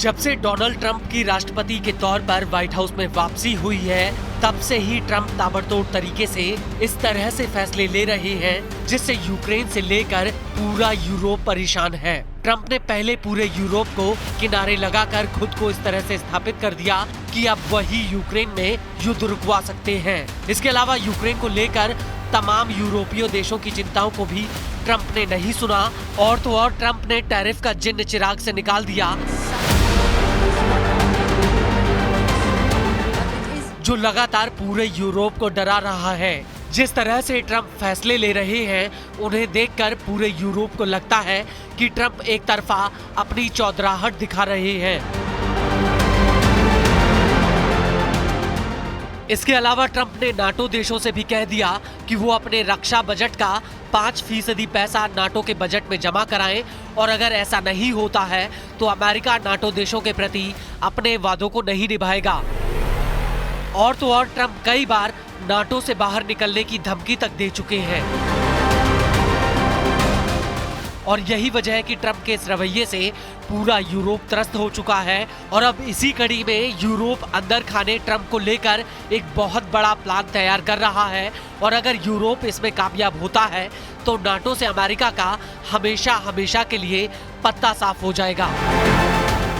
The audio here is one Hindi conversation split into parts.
जब से डोनाल्ड ट्रंप की राष्ट्रपति के तौर पर व्हाइट हाउस में वापसी हुई है, तब से ही ट्रंप ताबड़तोड़ तरीके से इस तरह से फैसले ले रहे हैं जिससे यूक्रेन से लेकर पूरा यूरोप परेशान है। ट्रंप ने पहले पूरे यूरोप को किनारे लगाकर खुद को इस तरह से स्थापित कर दिया कि अब वही यूक्रेन में युद्ध रुकवा सकते हैं। इसके अलावा यूक्रेन को लेकर तमाम यूरोपीय देशों की चिंताओं को भी ट्रंप ने नहीं सुना और तो और ट्रंप ने टैरिफ का जिन्न चिराग से निकाल दिया, जो लगातार पूरे यूरोप को डरा रहा है। जिस तरह से ट्रंप फैसले ले रहे हैं, उन्हें देखकर पूरे यूरोप को लगता है कि ट्रंप एक तरफा अपनी चौधराहट दिखा रहे हैं। इसके अलावा ट्रंप ने नाटो देशों से भी कह दिया कि वो अपने रक्षा बजट का 5% पैसा नाटो के बजट में जमा कराएं और अगर ऐसा नहीं होता है तो अमेरिका नाटो देशों के प्रति अपने वादों को नहीं निभाएगा। और तो और ट्रंप कई बार नाटो से बाहर निकलने की धमकी तक दे चुके हैं और यही वजह है कि ट्रंप के इस रवैये से पूरा यूरोप त्रस्त हो चुका है। और अब इसी कड़ी में यूरोप अंदर खाने ट्रंप को लेकर एक बहुत बड़ा प्लान तैयार कर रहा है और अगर यूरोप इसमें कामयाब होता है तो नाटो से अमेरिका का हमेशा हमेशा के लिए पत्ता साफ हो जाएगा।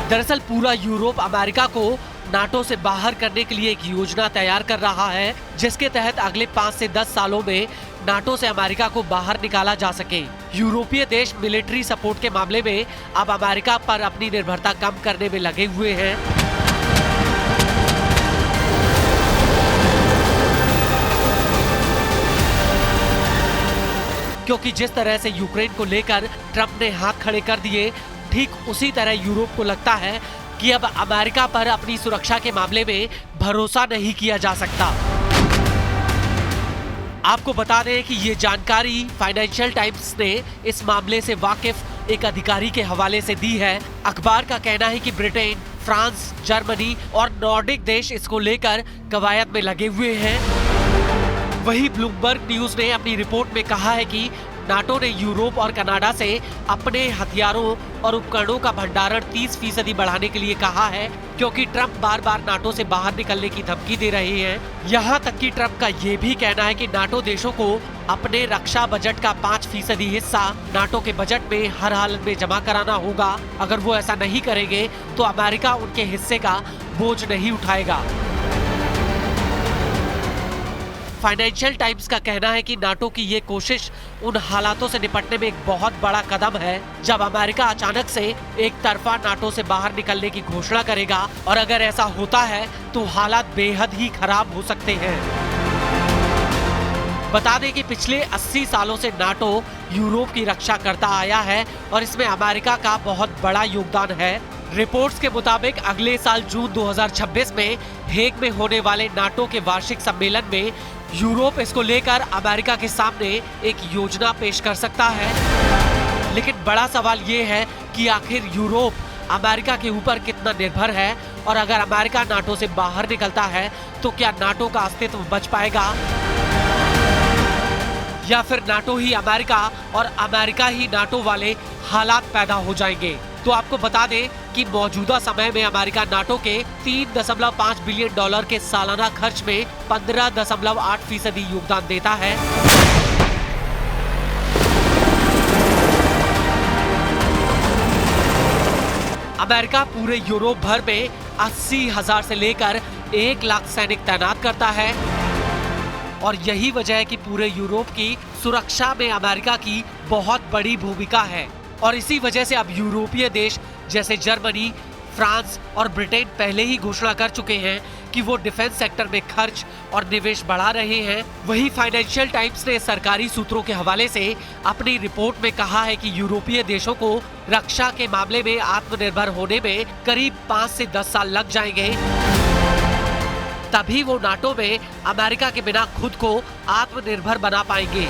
दरअसल पूरा यूरोप अमेरिका को नाटो से बाहर करने के लिए एक योजना तैयार कर रहा है जिसके तहत अगले 5 से 10 सालों में नाटो से अमेरिका को बाहर निकाला जा सके। यूरोपीय देश मिलिट्री सपोर्ट के मामले में अब अमेरिका पर अपनी निर्भरता कम करने में लगे हुए हैं। क्योंकि जिस तरह से यूक्रेन को लेकर ट्रंप ने हाथ खड़े कर दिए, ठीक उसी तरह यूरोप को लगता है कि अब अमेरिका पर अपनी सुरक्षा के मामले में भरोसा नहीं किया जा सकता। आपको बता दें कि ये जानकारी फाइनेंशियल टाइम्स ने इस मामले से वाकिफ एक अधिकारी के हवाले से दी है। अखबार का कहना है कि ब्रिटेन, फ्रांस, जर्मनी और नॉर्डिक देश इसको लेकर कवायद में लगे हुए हैं। वही ब्लूमबर्ग न्यूज ने अपनी रिपोर्ट में कहा है कि नाटो ने यूरोप और कनाडा से अपने हथियारों और उपकरणों का भंडारण 30% बढ़ाने के लिए कहा है क्योंकि ट्रंप बार बार नाटो से बाहर निकलने की धमकी दे रहे हैं। यहाँ तक कि ट्रंप का ये भी कहना है कि नाटो देशों को अपने रक्षा बजट का 5% हिस्सा नाटो के बजट में हर हालत में जमा कराना होगा। अगर वो ऐसा नहीं करेंगे तो अमेरिका उनके हिस्से का बोझ नहीं उठाएगा। फाइनेंशियल टाइम्स का कहना है कि नाटो की ये कोशिश उन हालातों से निपटने में एक बहुत बड़ा कदम है जब अमेरिका अचानक से एक तरफा नाटो से बाहर निकलने की घोषणा करेगा और अगर ऐसा होता है तो हालात बेहद ही खराब हो सकते हैं। बता दें कि पिछले 80 सालों से नाटो यूरोप की रक्षा करता आया है और इसमें अमेरिका का बहुत बड़ा योगदान है। रिपोर्ट्स के मुताबिक अगले साल जून 2026 में हेग में होने वाले नाटो के वार्षिक सम्मेलन में यूरोप इसको लेकर अमेरिका के सामने एक योजना पेश कर सकता है। लेकिन बड़ा सवाल ये है कि आखिर यूरोप अमेरिका के ऊपर कितना निर्भर है और अगर अमेरिका नाटो से बाहर निकलता है तो क्या नाटो का अस्तित्व बच पाएगा या फिर नाटो ही अमेरिका और अमेरिका ही नाटो वाले हालात पैदा हो जाएंगे। तो आपको बता दें कि मौजूदा समय में अमेरिका नाटो के 3.5 बिलियन डॉलर के सालाना खर्च में 15.8% योगदान देता है। अमेरिका पूरे यूरोप भर में 80,000 से लेकर 1 लाख सैनिक तैनात करता है और यही वजह है कि पूरे यूरोप की सुरक्षा में अमेरिका की बहुत बड़ी भूमिका है। और इसी वजह से अब यूरोपीय देश जैसे जर्मनी, फ्रांस और ब्रिटेन पहले ही घोषणा कर चुके हैं कि वो डिफेंस सेक्टर में खर्च और निवेश बढ़ा रहे हैं। वही फाइनेंशियल टाइम्स ने सरकारी सूत्रों के हवाले से अपनी रिपोर्ट में कहा है कि यूरोपीय देशों को रक्षा के मामले में आत्मनिर्भर होने में करीब 5 से 10 साल लग जाएंगे, तभी वो नाटो में अमेरिका के बिना खुद को आत्मनिर्भर बना पाएंगे।